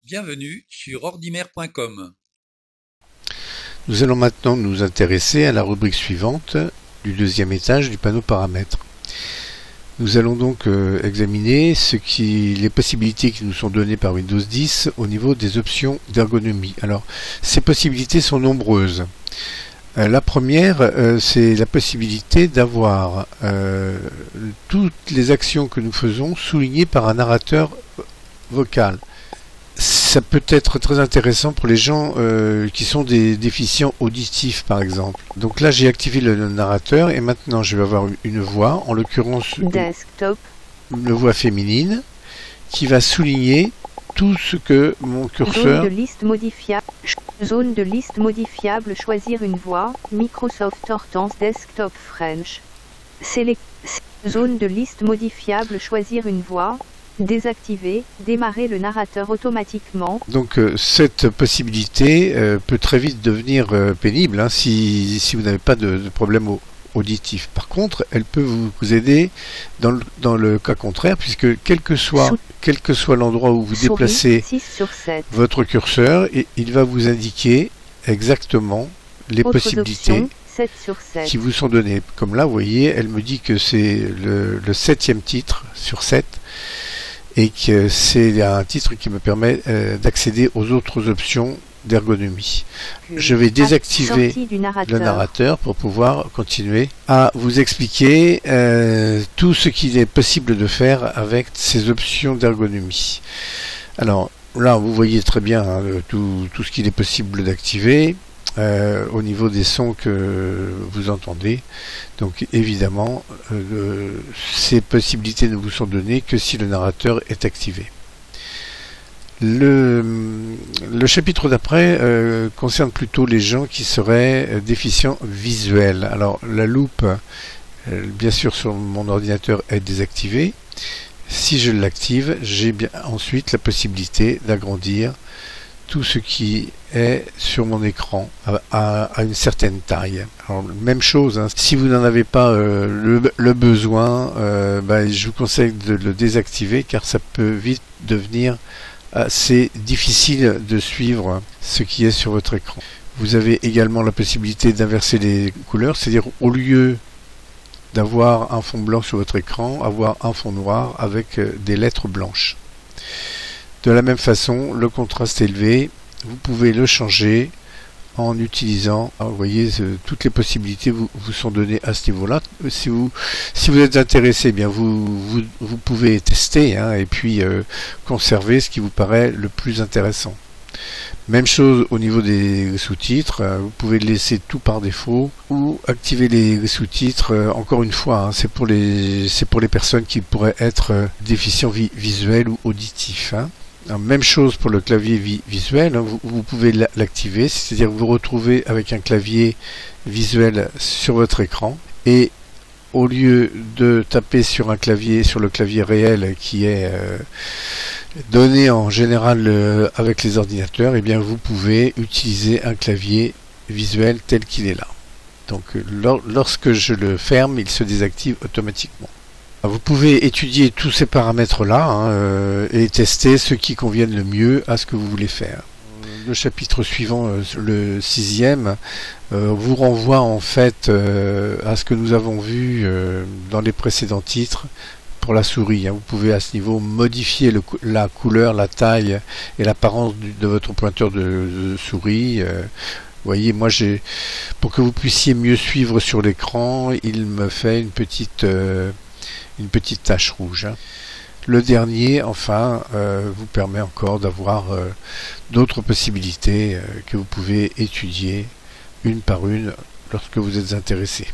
Bienvenue sur ordimer.com. Nous allons maintenant nous intéresser à la rubrique suivante du deuxième étage du panneau paramètres. Nous allons donc examiner les possibilités qui nous sont données par Windows 10 au niveau des options d'ergonomie. Alors, ces possibilités sont nombreuses. La première, c'est la possibilité d'avoir toutes les actions que nous faisons soulignées par un narrateur vocal. Ça peut être très intéressant pour les gens qui sont des déficients auditifs, par exemple. Donc là, j'ai activé le narrateur et maintenant, je vais avoir une voix, en l'occurrence une voix féminine, qui va souligner tout ce que mon curseur... Zone de liste modifiable, choisir une voix, Microsoft Hortense Desktop French. Zone de liste modifiable, choisir une voix. Désactiver, démarrer le narrateur automatiquement. Donc cette possibilité peut très vite devenir pénible hein, si vous n'avez pas de problème auditif. Par contre, elle peut vous aider dans le cas contraire, puisque quel que soit l'endroit où vous déplacez votre curseur, il va vous indiquer exactement les possibilités qui vous sont données. Comme là, vous voyez, elle me dit que c'est le 7e titre sur 7. Et que c'est un titre qui me permet d'accéder aux autres options d'ergonomie. Je vais désactiver le narrateur pour pouvoir continuer à vous expliquer tout ce qu'il est possible de faire avec ces options d'ergonomie. Alors là, vous voyez très bien hein, tout ce qu'il est possible d'activer. Au niveau des sons que vous entendez. Donc évidemment, ces possibilités ne vous sont données que si le narrateur est activé. Le chapitre d'après concerne plutôt les gens qui seraient déficients visuels. Alors la loupe, bien sûr sur mon ordinateur est désactivée. Si je l'active, j'ai bien ensuite la possibilité d'agrandir tout ce qui est sur mon écran à une certaine taille. Alors, même chose, hein, si vous n'en avez pas le besoin, je vous conseille de le désactiver car ça peut vite devenir assez difficile de suivre ce qui est sur votre écran. Vous avez également la possibilité d'inverser les couleurs, c'est-à-dire au lieu d'avoir un fond blanc sur votre écran, avoir un fond noir avec des lettres blanches. De la même façon, le contraste élevé, vous pouvez le changer en utilisant, vous voyez, toutes les possibilités vous sont données à ce niveau-là. Si vous êtes intéressé, eh bien vous pouvez tester hein, et puis conserver ce qui vous paraît le plus intéressant. Même chose au niveau des sous-titres, vous pouvez laisser tout par défaut ou activer les sous-titres. Encore une fois, hein, c'est pour les personnes qui pourraient être déficients visuels ou auditifs. Hein. Alors, même chose pour le clavier visuel, hein, vous pouvez l'activer, c'est-à-dire vous retrouvez avec un clavier visuel sur votre écran et au lieu de taper sur le clavier réel qui est donné en général avec les ordinateurs, eh bien vous pouvez utiliser un clavier visuel tel qu'il est là. Donc lorsque je le ferme, il se désactive automatiquement. Vous pouvez étudier tous ces paramètres-là hein, et tester ceux qui conviennent le mieux à ce que vous voulez faire. Le chapitre suivant, le 6e, vous renvoie en fait à ce que nous avons vu dans les précédents titres pour la souris. Hein. Vous pouvez à ce niveau modifier la couleur, la taille et l'apparence de votre pointeur de souris. Vous voyez, moi pour que vous puissiez mieux suivre sur l'écran, il me fait une petite tache rouge. Le dernier, enfin, vous permet encore d'avoir d'autres possibilités que vous pouvez étudier une par une lorsque vous êtes intéressé.